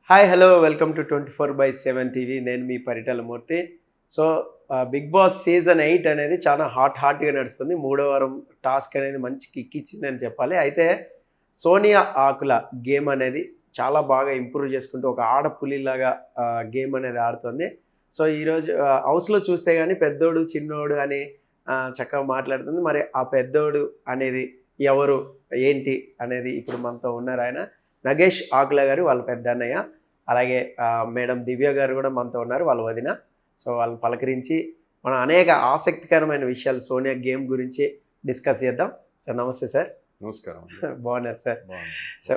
Hi hello welcome to 24/7 TV. నేను మీ పరిటాల మూర్తి. So big boss season 8 అనేది చాలా హాట్గా నడుస్తుంది. మూడో వారం టాస్క్ అనేది మంచి కిక్ ఇచ్చిందని చెప్పాలి. అయితే సోనియా ఆకుల గేమ్ అనేది చాలా బాగా ఇంప్రూవ్ చేసుకుంటూ ఒక ఆడపులిలాగా గేమ్ అనేది ఆడుతుంది. సో ఈరోజు హౌస్లో చూస్తే కానీ పెద్దోడు చిన్నోడు అని చక్కగా మాట్లాడుతుంది. మరి ఆ పెద్దోడు అనేది ఎవరు ఏంటి అనేది ఇప్పుడు మనతో ఉన్నారు. ఆయన నగేష్ ఆకుల గారు, వాళ్ళ పెద్దన్నయ్య. అలాగే మేడం దివ్య గారు కూడా మనతో ఉన్నారు, వాళ్ళ వదిన. సో వాళ్ళని పలకరించి మనం అనేక ఆసక్తికరమైన విషయాలు సోనియా గేమ్ గురించి డిస్కస్ చేద్దాం. సార్ నమస్తే సార్. నమస్కారం. బాగున్నారు సార్. సో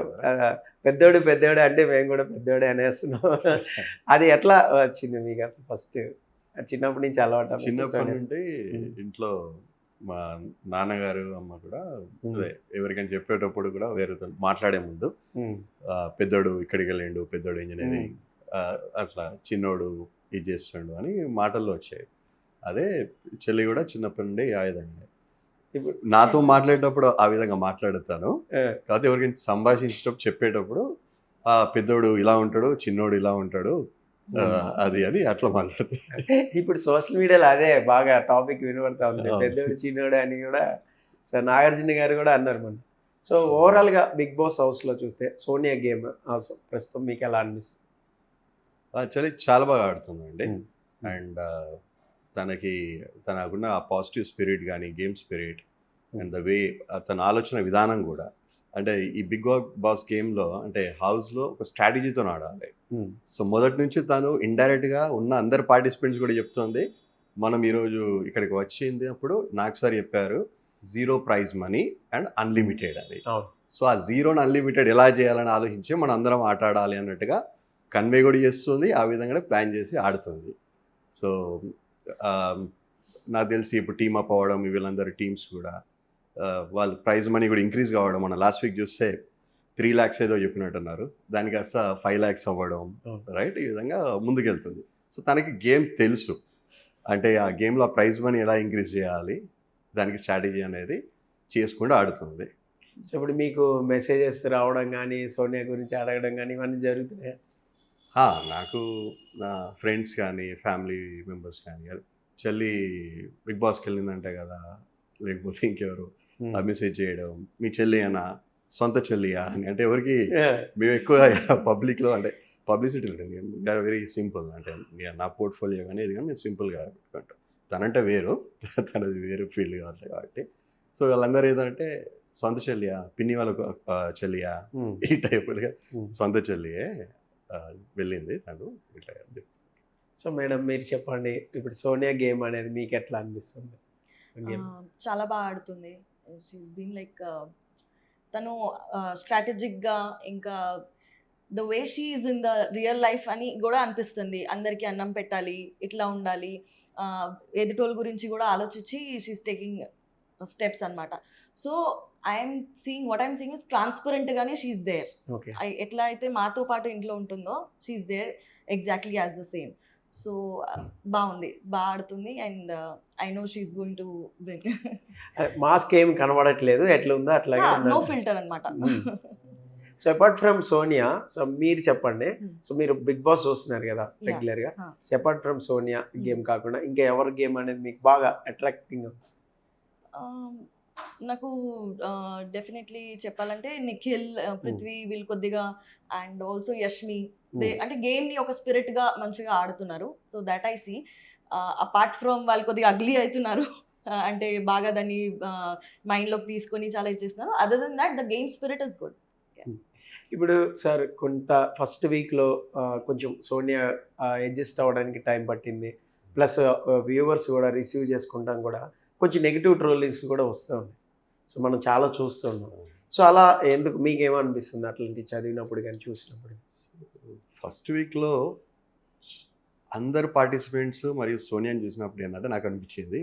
పెద్దోడు పెద్దోడు అంటే మేము కూడా పెద్దోడే అనేస్తున్నాం. అది ఎట్లా వచ్చింది మీకు అసలు? ఫస్ట్ చిన్నప్పటి నుంచి అలవాటు? చిన్నప్పటి నుండి ఇంట్లో మా నాన్నగారు అమ్మ కూడా అదే ఎవరికైనా చెప్పేటప్పుడు కూడా వేరేతో మాట్లాడే ముందు పెద్దోడు ఇక్కడికి వెళ్ళిండు, పెద్దోడు ఇంజనీరింగ్, అట్లా చిన్నోడు ఇది చేస్తుండు అని మాటల్లో వచ్చాయి. అదే చెల్లి కూడా చిన్నప్పటి నుండి ఆ విధంగా ఇప్పుడు నాతో మాట్లాడేటప్పుడు ఆ విధంగా మాట్లాడుతాను. కాకపోతే ఎవరికైనా సంభాషించేటప్పుడు చెప్పేటప్పుడు పెద్దోడు ఇలా ఉంటాడు, చిన్నోడు ఇలా ఉంటాడు, అది అది అట్లా మాట్లాడుతుంది. ఇప్పుడు సోషల్ మీడియాలో అదే బాగా టాపిక్ వినబడతా ఉంది, పెద్దోడు చిన్నోడు అని కూడా. సో నాగార్జున గారు కూడా అన్నారు మొన్న. సో ఓవరాల్గా బిగ్ బాస్ హౌస్లో చూస్తే సోనియా గేమ్ ప్రస్తుతం మీకు ఎలా అనిపిస్తుంది? యాక్చువల్లీ చాలా బాగా ఆడుతుందండి. అండ్ తనకున్న ఆ పాజిటివ్ స్పిరిట్ కానీ, game spirit and the way తన ఆలోచన విధానం కూడా, అంటే ఈ బిగ్ బాస్ గేమ్లో అంటే హౌస్లో ఒక స్ట్రాటజీతో ఆడాలి. సో మొదటి నుంచి తను ఇండైరెక్ట్గా ఉన్న అందరు పార్టిసిపెంట్స్ కూడా చెప్తుంది, మనం ఈరోజు ఇక్కడికి వచ్చింది అప్పుడు నాకు సార్ చెప్పారు 0 ప్రైజ్ మనీ అండ్ అన్లిమిటెడ్ అని. సో ఆ 0ని అన్లిమిటెడ్ ఎలా చేయాలని ఆలోచించి మనం అందరం ఆట ఆడాలి అన్నట్టుగా కన్వే కూడా చేస్తుంది, ఆ విధంగా ప్లాన్ చేసి ఆడుతుంది. సో నాకు తెలిసి ఇప్పుడు టీమ్ అప్ అవ్వడం, వీళ్ళందరూ టీమ్స్ కూడా వాళ్ళు ప్రైజ్ మనీ కూడా ఇంక్రీజ్ కావడం, మన లాస్ట్ వీక్ చూస్తే 3 lakhs ఏదో చెప్పినట్టున్నారు, దానికి కాస్త 5 lakhs అవ్వడం, రైట్, ఈ విధంగా ముందుకెళ్తుంది. సో తనకి గేమ్ తెలుసు, అంటే ఆ గేమ్లో ప్రైజ్ మనీ ఎలా ఇంక్రీజ్ చేయాలి, దానికి స్ట్రాటజీ అనేది చేసుకుంటూ ఆడుతుంది. సో ఇప్పుడు మీకు మెసేజెస్ రావడం కానీ, సోనియా గురించి అడగడం కానీ ఇవన్నీ జరుగుతున్నాయి? నాకు నా ఫ్రెండ్స్ కానీ, ఫ్యామిలీ మెంబర్స్ కానీ, చెల్లి బిగ్ బాస్కి వెళ్ళిందంటే కదా, లేకపోతే ఇంకెవరు మెసేజ్ చేయడం, మీ చెల్లి అనా, సొంత చెల్లియా అని. అంటే ఎవరికి మేము ఎక్కువ పబ్లిక్లో అంటే పబ్లిసిటీ ఉంటుంది, వెరీ సింపుల్. అంటే నా పోర్ట్ఫోలియో కానీ ఇది కానీ నేను సింపుల్గా పెట్టుకుంటాం. తనంటే వేరు, తనది వేరు ఫీల్డ్ కావాలి కాబట్టి. సో వాళ్ళందరూ ఏదంటే సొంత చెల్లియా, పిన్ని వాళ్ళ చెల్లియా, ఈ టైపులుగా సొంత చెల్లియే వెళ్ళింది తను ఇట్లా. సో మేడం మీరు చెప్పండి, ఇప్పుడు సోనియా గేమ్ అనేది మీకు ఎట్లా అనిపిస్తుంది? చాలా బాగా ఆడుతుంది. షీస్ బీన్ లైక్ తను స్ట్రాటజిక్గా, ఇంకా the way she is in the real life అని కూడా అనిపిస్తుంది. అందరికీ అన్నం పెట్టాలి, ఇట్లా ఉండాలి, ఎదుటోళ్ళ గురించి కూడా ఆలోచించి షీఈస్ టేకింగ్ స్టెప్స్ అనమాట. సో ఐఎమ్ సీయింగ్ ఇస్ ట్రాన్స్పరెంట్గానే షీఈస్ దేర్. ఎట్లా అయితే మాతో పాటు ఇంట్లో ఉంటుందో she's there exactly as the same. So బాగుంది, బాగా ఆడుతుంది. And I know she's going to win. Mask ఏం కనబడట్లేదు, ఎట్లా ఉందో అట్లాగే నో ఫిల్టర్ అనమాట. So apart from Sonia, so మీరు చెప్పండి. సో మీరు బిగ్ బాస్ చూస్తున్నారు కదా రెగ్యులర్గా. So apart from Sonia game కాకుండా ఇంకా ఎవరి గేమ్ అనేది మీకు బాగా అట్రాక్టింగ్? నాకు డెఫినెట్లీ చెప్పాలంటే నిఖిల్, పృథ్వీ వీళ్ళు కొద్దిగా, అండ్ ఆల్సో యష్మి, అంటే గేమ్ని ఒక స్పిరిట్గా మంచిగా ఆడుతున్నారు. So that I see. Apart from వాళ్ళు కొద్దిగా అగ్లీ అవుతున్నారు, అంటే బాగా దాన్ని మైండ్లోకి తీసుకొని చాలా ఇచ్చేస్తున్నారు. Other than that the game spirit is good. ఇప్పుడు సార్ కొంత ఫస్ట్ వీక్లో కొంచెం సోనియా అడ్జస్ట్ అవ్వడానికి టైం పట్టింది, ప్లస్ వ్యూవర్స్ కూడా రిసీవ్ చేసుకుంటాం కూడా కొంచెం నెగిటివ్ ట్రోలింగ్స్ కూడా వస్తూ ఉన్నాయి. సో మనం చాలా చూస్తున్నాం. సో అలా ఎందుకు, మీకేమనిపిస్తుంది అట్లాంటి చదివినప్పుడు కానీ చూసినప్పుడు? ఫస్ట్ వీక్లో అందరు పార్టిసిపెంట్స్ మరియు సోనియాని చూసినప్పుడు ఏంటంటే నాకు అనిపించింది,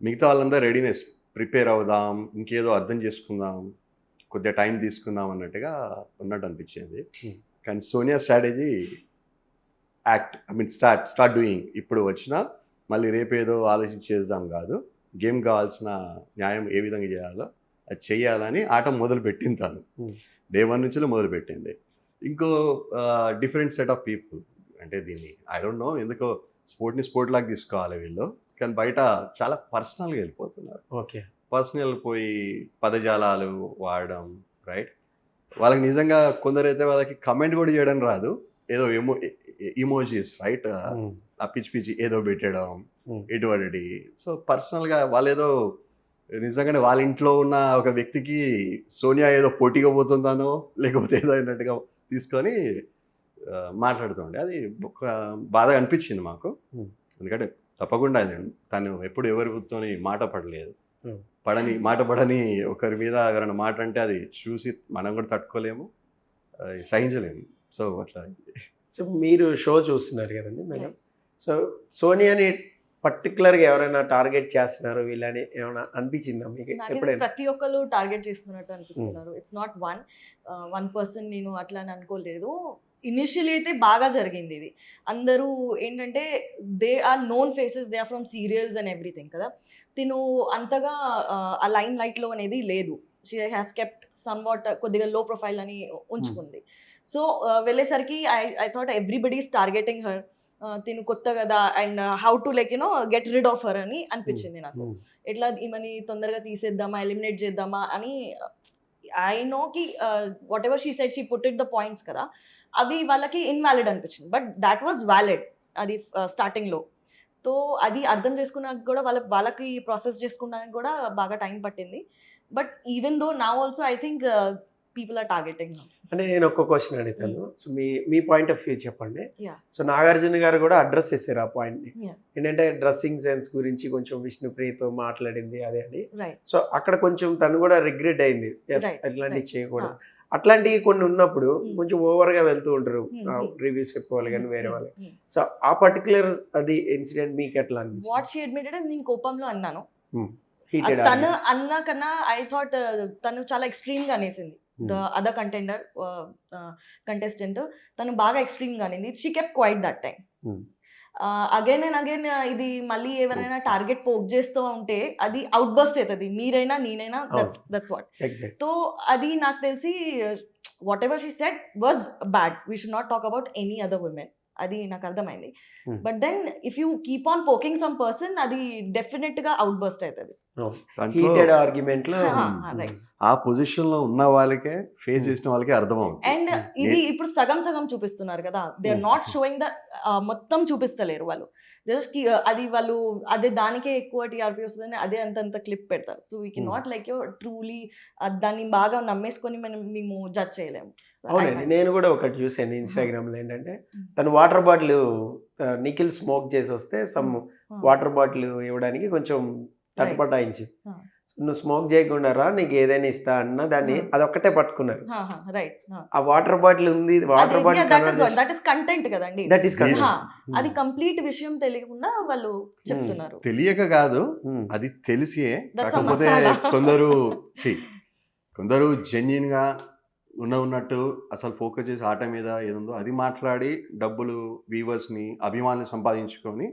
మిగతా వాళ్ళందరూ రెడీనెస్, ప్రిపేర్ అవుదాం, ఇంకేదో అర్థం చేసుకుందాం, కొద్దిగా టైం తీసుకుందాం అన్నట్టుగా ఉన్నట్టు అనిపించింది. కానీ సోనియా స్ట్రాటజీ స్టార్ట్ డూయింగ్, ఇప్పుడు వచ్చినా మళ్ళీ రేపేదో ఆలోచించి చేద్దాం కాదు, గేమ్ కావాల్సిన న్యాయం ఏ విధంగా చేయాలో అది చెయ్యాలని ఆట మొదలు పెట్టింది తను. డే 1 నుంచి మొదలుపెట్టింది. ఇంకో డిఫరెంట్ సెట్ ఆఫ్ పీపుల్. అంటే దీన్ని ఐ డోంట్ నో ఎందుకో స్పోర్ట్ని స్పోర్ట్ లాగా తీసుకోవాలి వీళ్ళు, కానీ బయట చాలా పర్సనల్గా వెళ్ళిపోతున్నారు. ఓకే. పర్సనల్ పోయి పదజాలాలు వాడడం, రైట్? వాళ్ళకి నిజంగా కొందరైతే వాళ్ళకి కమెంట్ కూడా చేయడం రాదు, ఏదో ఇమోజీస్, రైట్, ఆ పిచ్చి పిచ్చి ఏదో పెట్టడం ఇటువంటి. సో పర్సనల్గా వాళ్ళు ఏదో నిజంగానే వాళ్ళ ఇంట్లో ఉన్న ఒక వ్యక్తికి సోనియా ఏదో పోటీగా పోతుందానో లేకపోతే ఏదో అయినట్టుగా తీసుకొని మాట్లాడుతుండే. అది ఒక బాధగా అనిపించింది మాకు. ఎందుకంటే తప్పకుండా తను ఎప్పుడు ఎవరితో మాట పడలేదు, మాట పడని ఒకరి మీద ఎవరైనా మాట అంటే అది చూసి మనం కూడా తట్టుకోలేము, సహించలేము. సో అట్లా. సో మీరు షో చూస్తున్నారు కదండి మేడం, సో సోనియాని పర్టికులర్గా ఎవరైనా టార్గెట్ చేస్తున్నారు వీళ్ళని ఏమైనా అనిపించిందా మీకు ఎప్పుడైనా? ప్రతి ఒక్కరు టార్గెట్ చేస్తున్నట్టు అనిపిస్తున్నారు. ఇట్స్ నాట్ వన్ పర్సన్, నేను అట్లా అని అనుకోలేదు. ఇనిషియలీ అయితే బాగా జరిగింది ఇది. అందరూ ఏంటంటే they are known faces, they are from serials and everything కదా. తిను అంతగా ఆ లైమ్ లైట్లో అనేది లేదు. She has kept somewhat కొద్దిగా లో ప్రొఫైల్ అని ఉంచుకుంది. సో వెళ్ళేసరికి I thought everybody is targeting her. తిను కొత్త కదా and how to like get rid of her అని అనిపించింది నాకు. ఎట్లా ఈమెని తొందరగా తీసేద్దామా, ఎలిమినేట్ చేద్దామా అని. ఐ నో కి what ever she said, she put it the points కదా, అవి వాళ్ళకి ఇన్వాలిడ్ అనిపించింది. బట్ దాట్ వాజ్ వ్యాలిడ్ అది స్టార్టింగ్లో. సో అది అర్థం చేసుకున్నాక కూడా వాళ్ళకి ప్రాసెస్ చేసుకోవడానికి కూడా బాగా టైం పట్టింది. But even though now also I think people are targeting. అంటే నేను ఒక్క క్వశ్చన్ అడుగుతాను. సో మీ పాయింట్ ఆఫ్ వ్యూ చెప్పండి. Yeah. సో నాగార్జున గారు కూడా అడ్రస్ చేశారు ఆ పాయింట్ని. Yeah. ఏంటంటే డ్రెస్సింగ్ సెన్స్ గురించి కొంచెం విష్ణుప్రియతో మాట్లాడింది అదే అని. Right. సో అక్కడ కొంచెం తను కూడా రిగ్రెట్ అయింది, ఎస్ Right. అట్లాంటివి Right. చేయకూడదు. అట్లాంటివి కొన్ని ఉన్నప్పుడు కొంచెం ఓవర్గా వెళ్తూ ఉంటారు రివ్యూస్ చెప్పేవాళ్ళు కానీ వేరే వాళ్ళు. సో ఆ పర్టికులర్ అది ఇన్సిడెంట్ మీకు ఎట్లా అనిపించింది? వాట్ షీ అడ్మిటెడ్ నేను కోపంలో అన్నాను. హీటెడ్ తను అన్నా కన్నా ఐ థాట్ తను చాలా ఎక్స్ట్రీమ్ గా అనేసింది. ద అదర్ కంటెస్టెంట్ తను బాగా ఎక్స్ట్రీమ్ గా అనేది. She kept quite that time. Again and again ఇది మళ్ళీ ఎవరైనా టార్గెట్ పోక్ చేస్తూ ఉంటే అది అవుట్ బస్ట్ అవుతుంది, మీరైనా నేనైనా. That's what. సో అది నాకు తెలిసి whatever she said was bad. We should not talk about any other women. అది నాకు అర్థమైంది. But then if you keep on poking some person, అది డెఫినెట్ గా అవుట్ బస్ట్ అవుతుంది. హీటెడ్ ఆర్గ్యుమెంట్ లో ఆ పొజిషన్ లో ఉన్న వాళ్ళకే, ఫేస్ చేసిన వాళ్ళకే అర్థమవుతుంది. అండ్ ఇది ఇప్పుడు సగం సగం చూపిస్తున్నారు కదా, they are not showing the మొత్తం చూపిస్తలేరు వాళ్ళు. జస్ట్ అది వాళ్ళు అదే దానికే ఎక్కువ టీఆర్పీ వస్తుందని అదే అంతంత క్లిప్ పెడతారు. So we can not like truly దాన్ని బాగా నమ్మేసుకొని మేము జడ్జ్ చేయలేము. అవునండి, నేను కూడా ఒకటి చూసాను ఇన్స్టాగ్రామ్లో. ఏంటంటే తను వాటర్ బాటిల్ నిఖిల్ స్మోక్ చేసి వస్తే సమ్ వాటర్ బాటిల్ ఇవ్వడానికి కొంచెం తటపటాయించి, నువ్వు స్మోక్ చేయకుండా రా నీకు ఏదైనా ఇస్తా అన్న దాన్ని అదొక్కటే పట్టుకున్నారు. ఆ వాటర్ బాటిల్ ఉంది, water bottle that is content కదండి, దట్ ఈస్ అది కంప్లీట్ విషయం తెలియకుండా వాళ్ళు చెప్తున్నారు. తెలియక కాదు, అది తెలిసే. కాకపోతే కొందరు జెన్యున్ గా ఉన్నట్టు అసలు ఫోకస్ చేసి ఆట మీద ఏదుందో అది మాట్లాడి డబ్బులు, వ్యూవర్స్ ని, అభిమానులు సంపాదించుకొని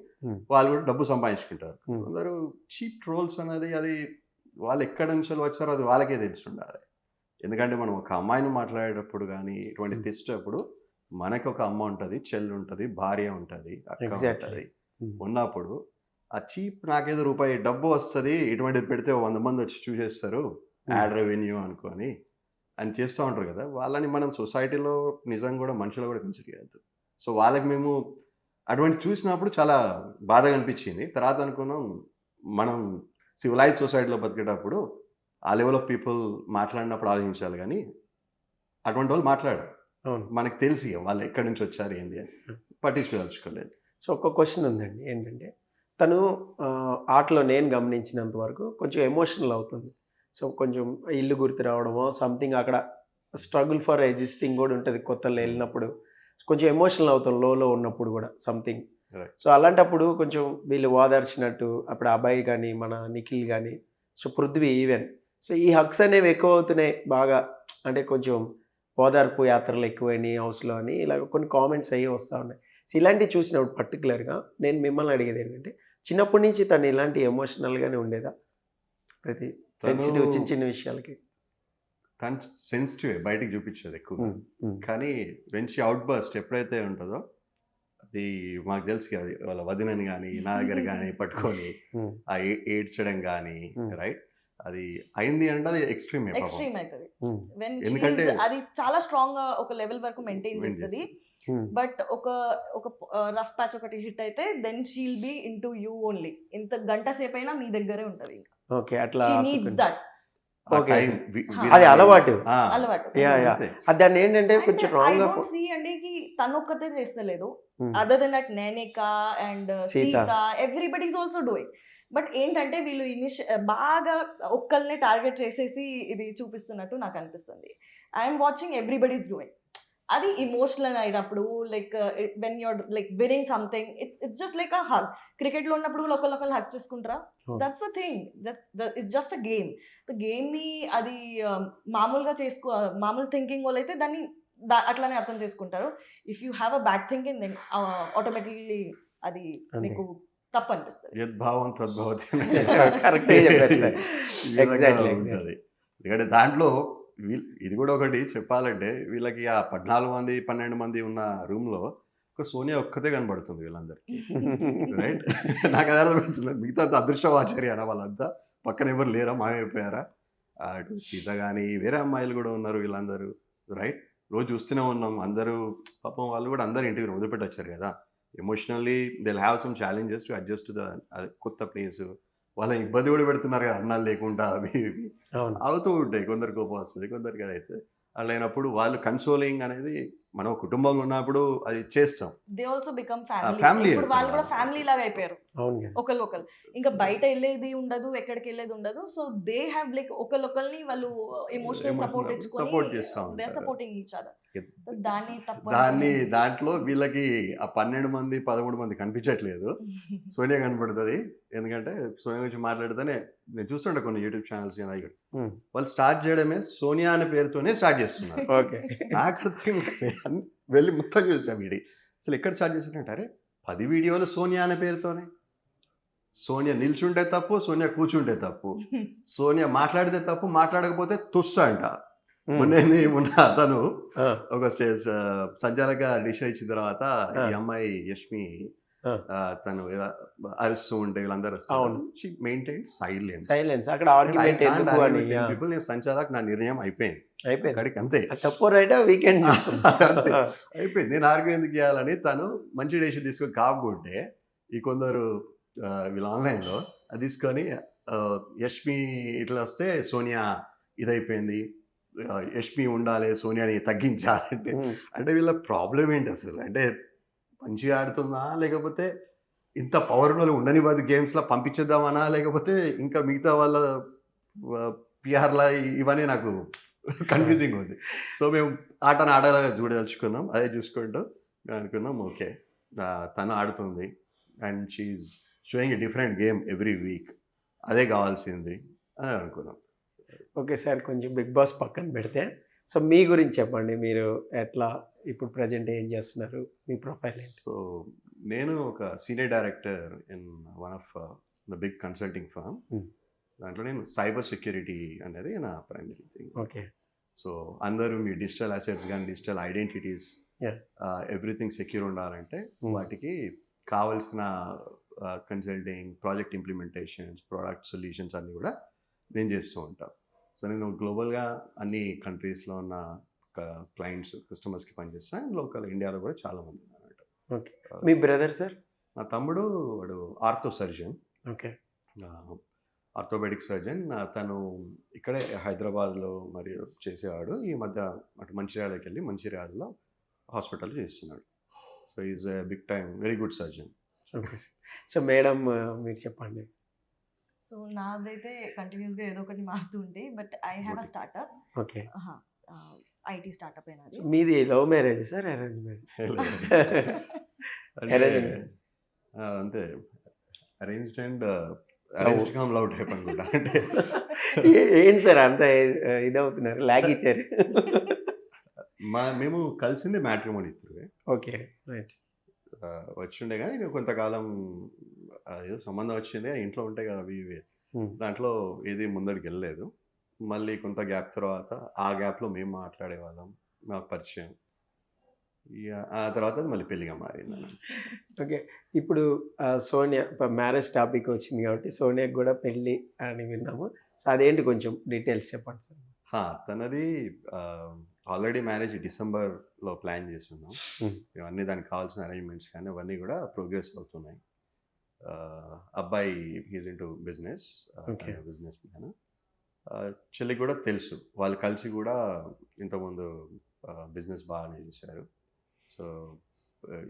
వాళ్ళు కూడా డబ్బు సంపాదించుకుంటారు. కొందరు చీప్ ట్రోల్స్ అనేది అది వాళ్ళు ఎక్కడి నుంచి వచ్చారో అది వాళ్ళకే తెలిసి ఉండాలి. ఎందుకంటే మనం ఒక అమ్మాయిని మాట్లాడేటప్పుడు కానీ ఇటువంటి తెచ్చేటప్పుడు మనకి ఒక అమ్మ ఉంటుంది, చెల్లి ఉంటుంది, భార్య ఉంటుంది, అక్క ఉంటుంది. ఉన్నప్పుడు ఆ చీప్ నాకేదో రూపాయి డబ్బు వస్తుంది ఇటువంటిది పెడితే 100 మంది వచ్చి చూసేస్తారు యాడ్ రెవెన్యూ అనుకొని అని చేస్తూ ఉంటారు కదా. వాళ్ళని మనం సొసైటీలో నిజంగా కూడా మనుషులు కూడా కన్సిడర్ చేయద్దు. సో వాళ్ళకి మేము అటువంటి చూసినప్పుడు చాలా బాధగా అనిపించింది. తర్వాత అనుకున్నాం మనం సివిలైజ్ సొసైటీలో బతికేటప్పుడు ఆ లెవెల్ ఆఫ్ పీపుల్ మాట్లాడినప్పుడు ఆలోచించాలి, కానీ అటువంటి వాళ్ళు మాట్లాడారు. మనకు తెలిసి వాళ్ళు ఎక్కడి నుంచి వచ్చారు ఏంది అని పట్టించుకోదలుచుకోలేదు. సో ఒక క్వశ్చన్ ఉందండి, ఏంటంటే తను ఆటలో నేను గమనించినంత వరకు కొంచెం ఎమోషనల్ అవుతుంది. సో కొంచెం ఇల్లు గుర్తు రావడమో సంథింగ్, అక్కడ స్ట్రగుల్ ఫర్ ఎగ్జిస్టింగ్ కూడా ఉంటుంది. కొత్తలో వెళ్ళినప్పుడు కొంచెం ఎమోషనల్ అవుతాం, లోలో ఉన్నప్పుడు కూడా సంథింగ్. సో అలాంటప్పుడు కొంచెం వీళ్ళు ఓదార్చినట్టు అప్పుడు అబ్బాయి కానీ మన నిఖిల్ కానీ, సో పృథ్వీ ఈవెన్, సో ఈ హక్స్ అనేవి ఎక్కువ అవుతున్నాయి బాగా. అంటే కొంచెం ఓదార్పు యాత్రలు ఎక్కువైనాయి హౌస్లో అని ఇలాగ కొన్ని కామెంట్స్ అయ్యి వస్తూ ఉన్నాయి. సో ఇలాంటివి చూసినప్పుడు పర్టికులర్గా నేను మిమ్మల్ని అడిగేది ఏంటంటే, చిన్నప్పటి నుంచి తను ఇలాంటి ఎమోషనల్గానే ఉండేదా ప్రతి సెన్సిటివ్ చిన్న చిన్న విషయాలకి? తను సెన్సిటివ్ బయటికి చూపించేది ఎక్కువ. కానీ వెంచి అవుట్ బస్ట్ ఎప్పుడైతే ఉంటుందో అది మాకు తెలుసు కదా, వాళ్ళ వదినని కానీ నా దగ్గర కానీ పట్టుకొని ఆ ఏడ్చడం కానీ రైట్, అది అయింది అంటే అది ఎక్స్ట్రీమ్ ఎక్స్ట్రీమ్ అవుతుంది. ఎందుకంటే అది చాలా స్ట్రాంగ్ గా ఒక లెవెల్ వరకు మెయింటైన్ చేస్తుంది. బట్ ఒక ఒక రఫ్ ప్యాచ్ ఒకటి హిట్ అయితే then she'll be into you only. ఇంత గంట సేపు అయినా నీ దగ్గరే ఉంటది. ఓకే, అట్లా షీ నీడ్స్ దట్. ఓకే, అది అలవాటు. అలవాటు. దాన్ని ఏంటంటే కొంచెం రాంగ్ గా అండి తను ఒక్కతే చేస్తలేదు. అదర్ దెన్ దట్ నేనిక and Seetha everybody is also doing. But ఏంటంటే వీళ్ళు బాగా ఒక్కళ్ళనే టార్గెట్ చేసేసి ఇది చూపిస్తున్నట్టు నాకు అనిపిస్తుంది. I'm watching everybody is doing. అది ఇమోషనల్ అయినప్పుడు like when you're like winning something, it's just like a hug. Cricket లో ఉన్నప్పుడు ఒకళ్ళొకళ్ళు హగ్ చేసుకుంటారా? That's the thing, it's just a game. Game ని అది మామూలుగా మామూలు థింకింగ్ వాళ్ళు అయితే దాన్ని అట్లానే అర్థం చేసుకుంటారు. If you have a bad thinking then automatically అది మీకు తప్పు అనిపిస్తుంది. యద్భావం తద్భవతి కరెక్ట్గా చెప్పారు సార్. ఉంటుంది. ఎందుకంటే దాంట్లో ఇది కూడా ఒకటి చెప్పాలంటే, వీళ్ళకి ఆ 14 మంది 12 మంది ఉన్న రూమ్లో ఒక సోనియా ఒక్కతే కనబడుతుంది వీళ్ళందరికీ రైట్. నాకు అది అర్థమవుతుంది. మిగతా అదృష్టవాచార్య అన్న వాళ్ళంతా పక్కన ఎవరు లేరా, మాయమైపోయారా? అటు సీత కానీ వేరే అమ్మాయిలు కూడా ఉన్నారు వీళ్ళందరూ రైట్. రోజు చూస్తూనే ఉన్నాం అందరూ. పాపం వాళ్ళు కూడా అందరు ఇంటికి వదిలిపెట్టి వచ్చారు కదా. Emotionally they have some challenges to adjust the కొత్త ప్లేస్. వాళ్ళ ఇబ్బంది కూడా పెడుతున్నారు కదా, అన్నాలు లేకుండా అవి ఇవి అవుతూ ఉంటాయి. కొందరు కోపం వస్తుంది, కొందరికి అది అయితే అలా అయినప్పుడు వాళ్ళు కన్సోలింగ్ అనేది మనం కుటుంబంలో ఉన్నప్పుడు అది చేస్తాం. They also become family. Family. ఇప్పుడు వాళ్ళు కూడా ఫ్యామిలీ లాగా అయిపోయారు ఒకళ్ళు. ఇంకా బయట వెళ్ళేది ఉండదు, ఎక్కడికి వెళ్ళేది ఉండదు. సో దే హ్యావ్ లైక్ ఒకళ్ళని వాళ్ళు ఎమోషనల్ సపోర్ట్ ఇచ్చుకొని దే సపోర్టింగ్ ఈచ్ అదర్. దాంట్లో వీళ్ళకి ఆ 12 మంది 13 మంది కనిపించట్లేదు, సోనియా కనపడుతుంది. ఎందుకంటే సోనియా గురించి మాట్లాడితేనే నేను చూస్తుంటే కొన్ని యూట్యూబ్ ఛానల్స్ వాళ్ళు స్టార్ట్ చేయడమే సోనియా అనే పేరుతోనే స్టార్ట్ చేస్తున్నారు. నాకు అర్థం వెళ్ళి మొత్తం చూసాం వీడి అసలు ఎక్కడ స్టార్ట్ చేసినట్టారే 10 వీడియోలు సోనియా అనే పేరుతోనే. సోనియా నిల్చుంటే తప్పు, సోనియా కూర్చుంటే తప్పు, సోనియా మాట్లాడితే తప్పు, మాట్లాడకపోతే తుస్సు అంట. మొన్న అతను ఒక స్టేజ్ సంచాలక డిసిషన్ ఇచ్చిన తర్వాత ఈ అమ్మాయి యష్మి తను అరుస్తూ ఉంటే వీళ్ళందరూ మెయింటైన్ సైలెన్స్. అక్కడ పీపుల్ నేను సంచాలక్, నా నిర్ణయం అయిపోయింది అక్కడికి అంతే. తప్పు రైట్ వీకెండ్ అయిపోయింది. నేను ఆర్గ్యూ ఎందుకు చేయాలని తను మంచి డెసిషన్ తీసుకొని కాకుంటే ఈ కొందరు వీళ్ళు ఆన్లైన్లో అది తీసుకొని యష్మి ఇట్లా వస్తే సోనియా ఇదైపోయింది, యష్మి ఉండాలి, సోనియాని తగ్గించాలంటే అంటే వీళ్ళ ప్రాబ్లం ఏంటి అసలు? అంటే మంచిగా ఆడుతుందా, లేకపోతే ఇంత పవర్ వాళ్ళు ఉండని వారి గేమ్స్లో పంపించేద్దామనా, లేకపోతే ఇంకా మిగతా వాళ్ళ పిఆర్లా ఇవన్నీ నాకు కన్ఫ్యూజింగ్ ఉంది. సో మేము ఆటను ఆడేలాగా చూడదలుచుకున్నాం. అదే చూసుకుంటూ మేము అనుకున్నాం ఓకే తను ఆడుతుంది and she's showing a different game every week, అదే కావాల్సింది అని అనుకున్నాం. ఓకే సార్, కొంచెం బిగ్ బాస్ పక్కన పెడితే సో మీ గురించి చెప్పండి. మీరు ఎట్లా ఇప్పుడు ప్రజెంట్ ఏం చేస్తున్నారు, మీ ప్రొఫైల్? సో నేను ఒక senior director in one of the big consulting firm. దాంట్లో నేను సైబర్ సెక్యూరిటీ అనేది నా ప్రైమరీ థింగ్. ఓకే. సో అందరూ మీ డిజిటల్ అసెట్స్ కానీ డిజిటల్ ఐడెంటిటీస్ ఎవ్రీథింగ్ సెక్యూర్ ఉండాలంటే వాటికి కావాల్సిన consulting, project implementations, product solutions అన్నీ కూడా నేను చేస్తూ ఉంటాను. సో నేను గ్లోబల్గా అన్ని కంట్రీస్లో ఉన్న క్లయింట్స్ కస్టమర్స్కి పనిచేస్తాను. అండ్ లోకల్ ఇండియాలో కూడా చాలామంది అన్నమాట. ఓకే. మీ బ్రదర్ సార్? నా తమ్ముడు వాడు ortho surgeon. Okay. Orthopaedic surgeon. తను ఇక్కడే హైదరాబాద్లో మరియు చేసేవాడు. ఈ మధ్య అటు మంచిర్యాలకి వెళ్ళి మంచిర్యాలలో హాస్పిటల్ చేస్తున్నాడు. So is a big time very good surgeon. Okay. So madam మీరు చెప్పండి. సో నాదైతే కంటిన్యూస్గా ఏదో ఒకటి మారుతూ ఉంటాయి. But I have a startup. Okay. IT startup అయినది. మీది love marriage sir, arrange marriage? అంతే, arranged and arranged cum love type అనుకుంటా. అంటే ఏంటి సార్ అంత ఇదవుతున్నారు, లాగ్ ఇచ్చారు? మేము కలిసింది మ్యాట్రిమోనీ త్రూ. Okay, right. వచ్చిండే కానీ ఇంకా కొంతకాలం ఏదో సంబంధం వచ్చింది, ఇంట్లో ఉంటాయి కదా అవి ఇవి, దాంట్లో ఏది ముందడికి వెళ్ళలేదు. మళ్ళీ కొంత గ్యాప్ తర్వాత ఆ గ్యాప్లో మేము మాట్లాడేవాళ్ళం, మాకు పరిచయం. ఇక ఆ తర్వాత అది మళ్ళీ పెళ్ళిగా మారింది అన్నమాట. ఓకే. ఇప్పుడు సోనియా మ్యారేజ్ టాపిక్ వచ్చింది కాబట్టి సోనియాకి కూడా పెళ్ళి అని విన్నాము. సో అదేంటి కొంచెం డీటెయిల్స్ చెప్పండి సార్. తనది ఆల్రెడీ మ్యారేజ్ డిసెంబర్లో ప్లాన్ చేస్తున్నాం. ఇవన్నీ దానికి కావాల్సిన అరేంజ్మెంట్స్ కానీ అవన్నీ కూడా ప్రోగ్రెస్ అవుతున్నాయి. అబ్బాయి he's into business, Okay. Businessman. చెల్లికి కూడా తెలుసు, వాళ్ళు కలిసి కూడా ఇంతకుముందు బిజినెస్ బాగానే చేశారు. సో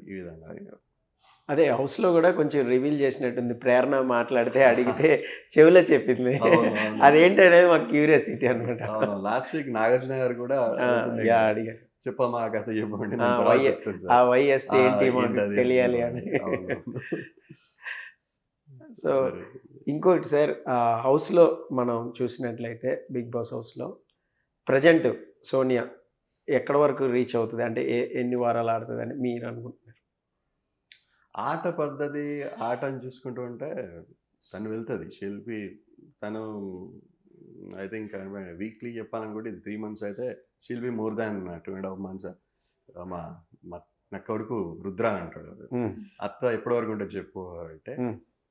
ఈ విధంగా అదే హౌస్లో కూడా కొంచెం రివీల్ చేసినట్టుంది. ప్రేరణ మాట్లాడితే అడిగితే చెవిలో చెప్పింది. అవును, అవును. అదేంటి అనేది మాకు క్యూరియాసిటీ అనమాట. లాస్ట్ వీక్ నాగార్జున గారు కూడా అడుగుతుండే యా కదా, అడిగారు. చెప్పమ్మా కాస్త చెప్పండి, ఆ, నేను తర్వాత వై- చెప్తాను ఆ సార్. వైఎస్ ఏంటి మాకు ఏంటది తెలియాలి అసలు అని. అవును. సో సరే. ఇంకోటి సార్, హౌస్లో మనం చూసినట్లయితే బిగ్ బాస్ హౌస్లో ప్రజెంట్ సోనియా ఎక్కడి వరకు రీచ్ అవుతుంది, అంటే ఎన్ని వారాలు ఆడుతుంది అని మీరు అనుకుంటున్నారు? ఆట పద్ధతి, ఆటను చూసుకుంటూ ఉంటే తను వెళ్తుంది శిల్పి. తను ఐ థింక్ వీక్లీ చెప్పాలనుకుంటే ఇది 3 months అయితే శిల్పి మోర్ దాన్ 2.5 months. మా మా- నా కొడుకు రుద్ర అంటాడు, అత్త ఎప్పటి వరకు ఉంటుంది చెప్పు అంటే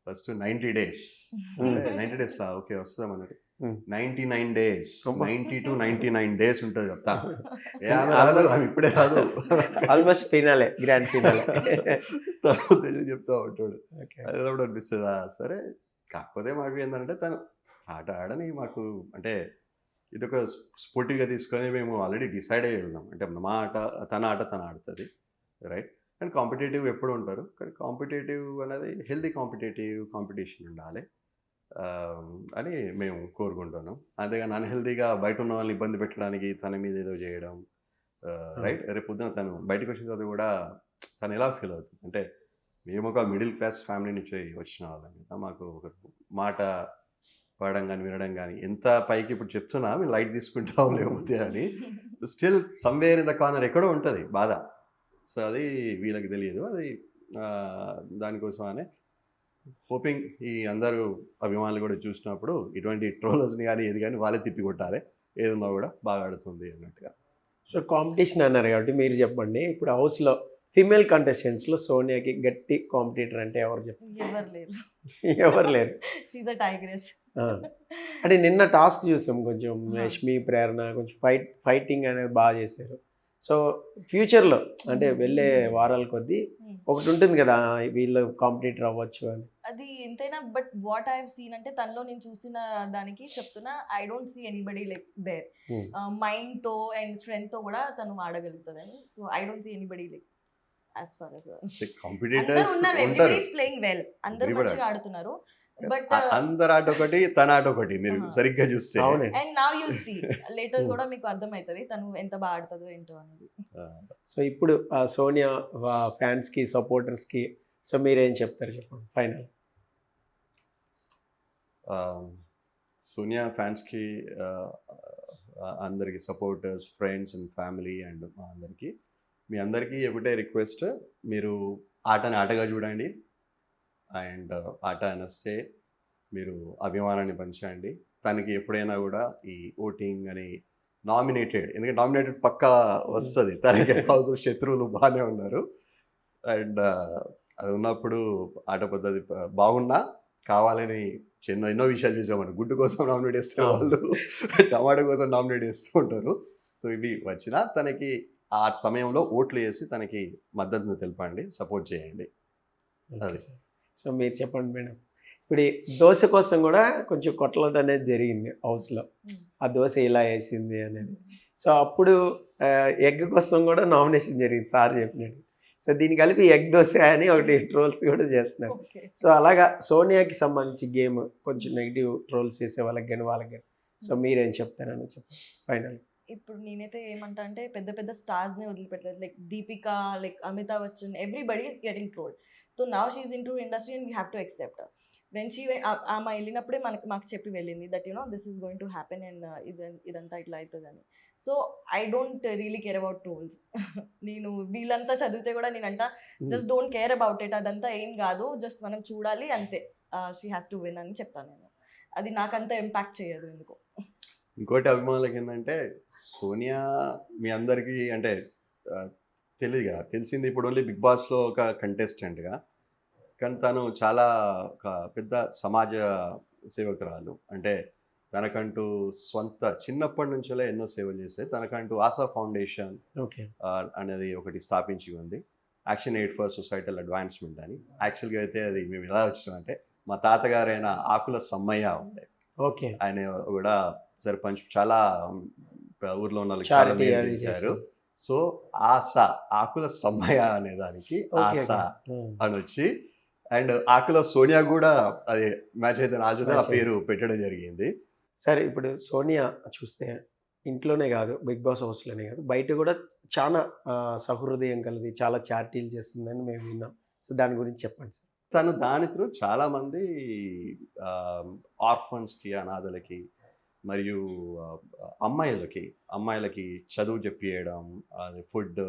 ఫస్ట్ 90 days. అంటే 90 days లా ఓకే వస్తాం అన్నట్టు. 99 days, అబ్బా. 90 to 99 days ఉంటుంది చెప్తా. ఆమె రాదు, ఆమె ఇప్పుడే రాదు. Almost finale, grand finale. తర్వాత చెప్తా ఉంటాడు. ఓకే. అది కూడా అనిపిస్తుంది సరే. కాకపోతే మాకు ఏంటంటే తను ఆట ఆడని మాకు అంటే ఇది ఒక స్పోర్టివ్గా తీసుకొని మేము ఆల్రెడీ డిసైడ్ అయ్యి ఉన్నాం. అంటే మా ఆట తన ఆడుతుంది, రైట్. అండ్ కాంపిటేటివ్ ఎప్పుడు ఉంటారు, కానీ కాంపిటేటివ్ అనేది హెల్తీ కాంపిటీషన్ ఉండాలి అని మేము కోరుకుంటున్నాం. అంతేగాని అన్హెల్తీగా బయట ఉన్న వాళ్ళని ఇబ్బంది పెట్టడానికి తన మీద ఏదో చేయడం, రైట్. రేపు పొద్దున తను బయటకు వచ్చిన తర్వాత కూడా తను ఎలా ఫీల్ అవుతుంది అంటే, మేము ఒక మిడిల్ క్లాస్ ఫ్యామిలీ నుంచి వచ్చిన వాళ్ళం కదా, మాకు ఒక మాట పడడం కానీ వినడం కానీ ఎంత పైకి ఇప్పుడు చెప్తున్నా మేము లైట్ తీసుకుంటాం లేకపోతే అని, still somewhere in the corner ఎక్కడో ఉంటుంది బాధ. సో అది వీళ్ళకి తెలియదు. అది దానికోసం అనే హోపింగ్ ఈ అందరూ అభిమానులు కూడా చూసినప్పుడు ఇటువంటి ట్రోలర్స్ని కానీ ఏది కానీ వాళ్ళే తిప్పి కొట్టాలి, ఏదన్నా కూడా బాగా ఆడుతుంది అన్నట్టుగా. సో కాంపిటీషన్ అన్నారు కాబట్టి మీరు చెప్పండి, ఇప్పుడు హౌస్లో ఫీమేల్ కంటెస్టెంట్స్లో సోనియాకి గట్టి కాంపిటీటర్ అంటే ఎవరు చెప్పండి? ఎవరు లేరు. ఎవరు లేరు. She's the tigress. అంటే నిన్న టాస్క్ చూసాం, కొంచెం యష్మి ప్రేరణ కొంచెం ఫైటింగ్ అనేది బాగా చేశారు. సో ఫ్యూచర్లో అంటే వెళ్ళే వారాల కొద్దీ ఒకటి ఉంటుంది కదా, వీళ్ళు కాంపిటీటర్ అవ్వచ్చు అని. అది ఎంతైనా but what I have seen అంటే తనలో నేను చూసిన దానికి చెప్తున్నా, I don't see anybody like there. Mind తో అండ్ స్ట్రెంగ్త్ తో కూడా తను ఆడగలుగుతుందని. So I don't see anybody like as far as అందరూ కాంపిటీటర్స్ ఉన్నారు, ఉంటారు, ఎవ్రీబడి ఇస్ ప్లేయింగ్ వెల్, అందరూ Everybody. మంచిగా ఆడుతున్నారు. బట్ అందరు ఆట ఒకటి, తన ఆట ఒకటి, మీరు సరిగ్గా చూస్తే. అవునండి. And now you see later కూడా మీకు అర్థమవుతుంది తను ఎంత బాగా ఆడుతుందో ఏంటో అనేది. సో ఇప్పుడు సోనియా ఫ్యాన్స్కి సపోర్టర్స్కి సో మీరేం చెప్తారు చెప్పండి ఫైనల్? సోనియా ఫ్యాన్స్కి అందరికి supporters, friends and family and మా అందరికీ, మీ అందరికీ ఒకటే రిక్వెస్ట్, మీరు ఆటని ఆటగా చూడండి. అండ్ ఆట అనేస్తే మీరు అభిమానాన్ని పంచండి. తనకి ఎప్పుడైనా కూడా ఈ ఓటింగ్ అని నామినేటెడ్, ఎందుకంటే నామినేటెడ్ పక్కా వస్తుంది తనకి. శత్రువులు బాగానే ఉన్నారు. అండ్ అది ఉన్నప్పుడు ఆట పద్ధతి బాగున్నా కావాలని ఎన్నో విషయాలు చేసామని, గుడ్డు కోసం నామినేట్ చేస్తే వాళ్ళు టమాటో కోసం నామినేట్ చేస్తూ ఉంటారు. సో ఇవి వచ్చినా తనకి ఆ సమయంలో ఓట్లు వేసి తనకి మద్దతును తెలపండి, సపోర్ట్ చేయండి. అది. సో మీరు చెప్పండి మేడం. ఇప్పుడు ఈ దోశ కోసం కూడా కొంచెం కొట్లాట అనేది జరిగింది హౌస్లో, ఆ దోశ ఇలా వేసింది అనేది. సో అప్పుడు ఎగ్ కోసం కూడా నామినేషన్ జరిగింది సార్ చెప్పినట్టు. సో దీన్ని కలిపి ఎగ్ దోశ అని ఒకటి ట్రోల్స్ కూడా చేస్తున్నారు. సో అలాగా సోనియాకి సంబంధించి గేమ్ కొంచెం నెగిటివ్ ట్రోల్స్ చేసే వాళ్ళకి కానీ వాళ్ళకి కానీ సో మీరేం చెప్తారని చెప్పండి ఫైనల్? ఇప్పుడు నేనైతే ఏమంటా అంటే పెద్ద పెద్ద స్టార్స్ని వదిలిపెట్టలేదు, like Deepika, like Amitabh Bachchan, everybody is getting trolled. So now she is into industry and we have to accept. When she ఆమె వెళ్ళినప్పుడే మాకు చెప్పి వెళ్ళింది that you know this is going to happen and ఇదంతా ఇట్లా అవుతుందని. So I don't really care about trolls. నేను వీళ్ళంతా చదివితే కూడా నేనంట just don't care about it, అదంతా ఏం కాదు, జస్ట్ మనం చూడాలి అంతే, షీ హ్యాస్ టు విన్ అని చెప్తాను నేను. అది నాకంత ఇంపాక్ట్ చేయదు ఎందుకు. ఇంకోటి అభిమానులకి ఏంటంటే సోనియా మీ అందరికీ అంటే ఆ, తెలియదు కదా, తెలిసింది ఇప్పుడు ఓన్లీ బిగ్ బాస్లో ఒక కంటెస్టెంట్గా. కానీ తను చాలా ఒక పెద్ద సమాజ సేవకురాలు. అంటే తనకంటూ స్వంత చిన్నప్పటి నుంచే ఎన్నో సేవలు చేస్తే తనకంటూ ఆశా ఫౌండేషన్ ఓకే. అనేది ఒకటి స్థాపించి ఉంది. Action aid for societal advancement అని. యాక్చువల్గా అయితే అది మేము ఎలా వచ్చినామంటే మా తాతగారైన ఆకుల సమ్మయ్య ఉండే, ఓకే. ఆయన కూడా సర్పంచ్, చాలా ఊర్లో ఉన్న వాళ్ళకి చాలా చారిటీ మేలు అది చేశారు. చేస్తారు. సో ఆశ, ఆకుల సమ్మయ్య అనే దానికి ఓకే. ఆశ ఓకే. అని వచ్చి, అండ్ ఆకుల సోనియా కూడా అది మ్యాచ్ అయితే రాజు ఆ Match పేరు పెట్టడం జరిగింది. సరే, ఇప్పుడు సోనియా చూస్తే ఇంట్లోనే కాదు, బిగ్ బాస్ హౌస్లోనే కాదు, బయట కూడా చాలా సహృదయం కలిగి చాలా చారిటీలు చేస్తుందని మేము విన్నాం. సో దాని గురించి చెప్పండి సార్. తను దాని త్రూ చాలా మంది ఆర్ఫన్స్కి, అనాథలకి మరియు అమ్మాయిలకి చదువు చెప్పియడం, అది ఫుడ్,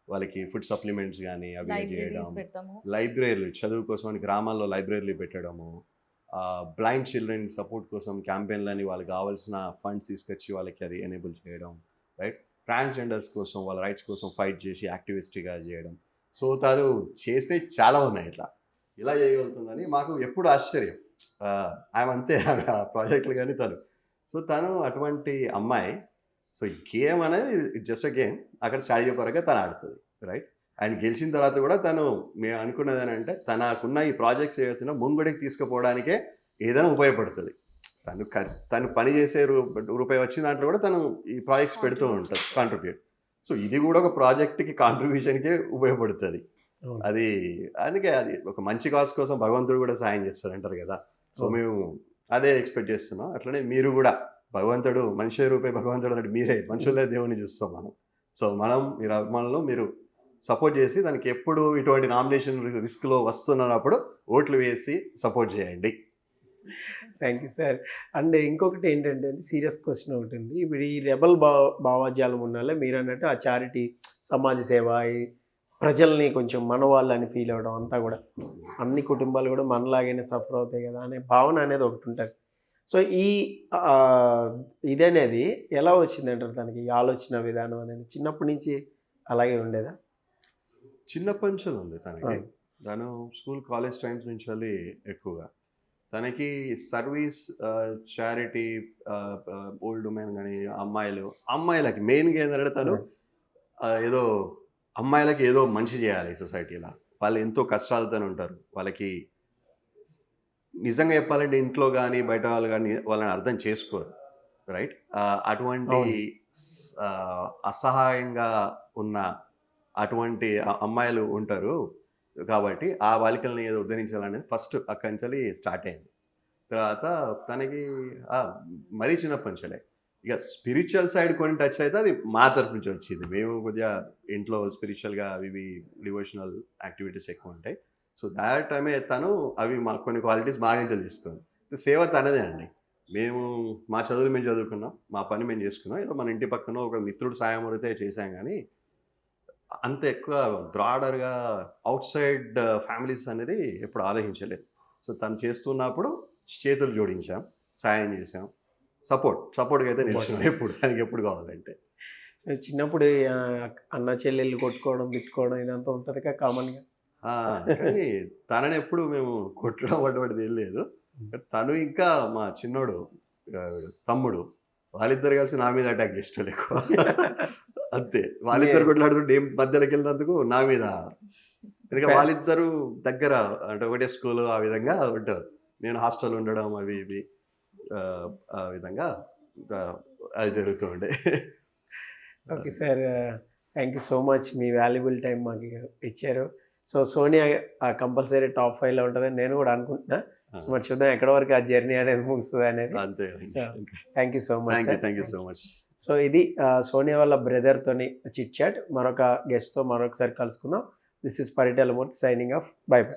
వాళ్ళకి ఫుడ్ సప్లిమెంట్స్ కానీ అవి చేయడం, లైబ్రరీస్ పెడతాము. లైబ్రరీలు చదువు కోసం అని గ్రామాల్లో లైబ్రరీలు పెట్టడము, బ్లైండ్ చిల్డ్రన్ సపోర్ట్ కోసం క్యాంపెయిన్లని వాళ్ళకి కావాల్సిన ఫండ్స్ తీసుకొచ్చి వాళ్ళకి అది ఎనేబుల్ చేయడం, రైట్. ట్రాన్స్జెండర్స్ కోసం వాళ్ళ రైట్స్ కోసం ఫైట్ చేసి యాక్టివిస్ట్గా చేయడం. సో తను చేస్తే చాలా ఉన్నాయి. ఇలా చేయగలుగుతుందని మాకు ఎప్పుడు ఆశ్చర్యం. ఆమె అంతే, ఆమె ప్రాజెక్టులు కానీ సో తను అటువంటి అమ్మాయి. సో గేమ్ అనేది జస్ట్ అ గేమ్, అక్కడ శారీరపరంగా తను ఆడుతుంది, రైట్. అండ్ గెలిచిన తర్వాత కూడా తను మేము అనుకున్నది ఏంటంటే తనకున్న ఈ ప్రాజెక్ట్స్ ఏవైతున్నా ముంగడికి తీసుకుపోవడానికే ఏదైనా ఉపయోగపడుతుంది. తను పని చేసే రూపాయి వచ్చిన దాంట్లో కూడా తను ఈ ప్రాజెక్ట్స్ పెడుతూ ఉంటుంది, కాంట్రిబ్యూట్. సో ఇది కూడా ఒక ప్రాజెక్ట్కి కాంట్రిబ్యూషన్కి ఉపయోగపడుతుంది. అది అందుకే అది ఒక మంచి కాజ్ కోసం భగవంతుడు కూడా సాయం చేస్తారు అంటారు కదా. సో మేము అదే ఎక్స్పెక్ట్ చేస్తున్నాం. అట్లనే మీరు కూడా, భగవంతుడు మనిషి రూపాయి భగవంతుడు అంటే మీరే, మనుషులే దేవుని చూస్తాం మనం. సో మీరు అభిమానులు మీరు సపోర్ట్ చేసి దానికి ఎప్పుడు ఇటువంటి నామినేషన్ రిస్క్లో వస్తున్నప్పుడు ఓట్లు వేసి సపోర్ట్ చేయండి. Thank you sir. అండ్ ఇంకొకటి ఏంటంటే సీరియస్ క్వశ్చన్ ఒకటి ఉంది. ఇప్పుడు ఈ రెబల్ భావజాలం ఉన్నాలే మీరు అన్నట్టు ఆ చారిటీ, సమాజ సేవ, ఈ ప్రజల్ని కొంచెం మనవాళ్ళని ఫీల్ అవ్వడం అంతా కూడా, అన్ని కుటుంబాలు కూడా మనలాగానే సఫర్ అవుతాయి కదా అనే భావన అనేది ఒకటి ఉంటుంది. సో ఈ ఇదనేది ఎలా వచ్చిందంటారు దానికి, ఈ ఆలోచన విధానం అనేది చిన్నప్పటి నుంచి అలాగే ఉండేదా? చిన్నప్పటి నుంచి ఉంది తనకి. తను స్కూల్ కాలేజ్ టైమ్స్ నుంచి వెళ్ళి ఎక్కువగా తనకి సర్వీస్, చారిటీ, ఓల్డ్ ఉమెన్ కానీ అమ్మాయిలకి మెయిన్గా ఏంటంటే తను ఏదో అమ్మాయిలకి ఏదో మంచి చేయాలి సొసైటీలో. వాళ్ళు ఎంతో కష్టాలతో ఉంటారు. వాళ్ళకి నిజంగా చెప్పాలంటే ఇంట్లో కానీ బయట వాళ్ళు కానీ వాళ్ళని అర్థం చేసుకోరు, రైట్. అటువంటి అసహాయంగా ఉన్న అటువంటి అమ్మాయిలు ఉంటారు. కాబట్టి ఆ బాలికల్ని ఏదో ఉద్ధరించాలనేది ఫస్ట్ అక్కడి నుంచి స్టార్ట్ అయింది. తర్వాత తనకి మరీ చిన్నప్పటి నుంచే ఇక స్పిరిచువల్ సైడ్ కొన్ని టచ్ అయితే అది మా తరపు నుంచి వచ్చింది. మేము కొద్దిగా ఇంట్లో స్పిరిచువల్గా అవి డివోషనల్ యాక్టివిటీస్ ఎక్కువ ఉంటాయి. సో దాట్ టైమే తను అవి మా కొన్ని క్వాలిటీస్ బాగా నుంచి తీసుకుంది. సేవ తనదే అండి. మేము మా చదువులు మేము చదువుకున్నాం, మా పని మేము చేసుకున్నాం. ఏదో మన ఇంటి పక్కన ఒక మిత్రుడు సాయం అడిగితే చేశాం. కానీ అంత ఎక్కువ బ్రాడర్గా అవుట్ సైడ్ ఫ్యామిలీస్ అనేది ఎప్పుడు ఆలోచించలేదు. సో తను చేస్తున్నప్పుడు చేతులు జోడించాం, సాయం చేసాం, సపోర్ట్గా అయితే నిలిచాం ఎప్పుడు, దానికి ఎప్పుడు కావాలంటే. సో చిన్నప్పుడు అన్న చెల్లెళ్ళు కొట్టుకోవడం, తిట్టుకోవడం ఇదంతా ఉంటుంది కదా కామన్గా. కానీ తనని ఎప్పుడు మేము కొట్టడం పడ్డది ఏం లేదు. తను ఇంకా మా చిన్నోడు తమ్ముడు వాళ్ళిద్దరు కలిసి నా మీద అటాక్ చేస్తాడు ఎక్కువ. అంతే, వాళ్ళిద్దరు కొట్లాడుతుంటే ఏం మధ్యలోకి వెళ్ళినందుకు నా మీద. ఎందుకంటే వాళ్ళిద్దరూ దగ్గర అంటే ఒకటే స్కూల్ ఆ విధంగా ఉంటారు. నేను హాస్టల్ ఉండడం అవి ఇవి ఆ విధంగా అది జరుగుతూ ఉండే. Okay sir, thank you so much. Me valuable time మాకు ఇచ్చారు. సో సోనియా కంపల్సరీ టాప్ 5లో ఉంటుందని నేను కూడా అనుకుంటున్నా. సో మరి చూద్దాం ఎక్కడ వరకు ఆ జర్నీ అనేది ముగుస్తుంది అనేది. అంతే. Thank you so much. Thank you so much. So ఇది సోనియా వాళ్ళ బ్రదర్తోని చిట్ చాట్. మరొక గెస్ట్తో మరొకసారి కలుసుకుందాం. This is Paritala Murthy signing off. By by.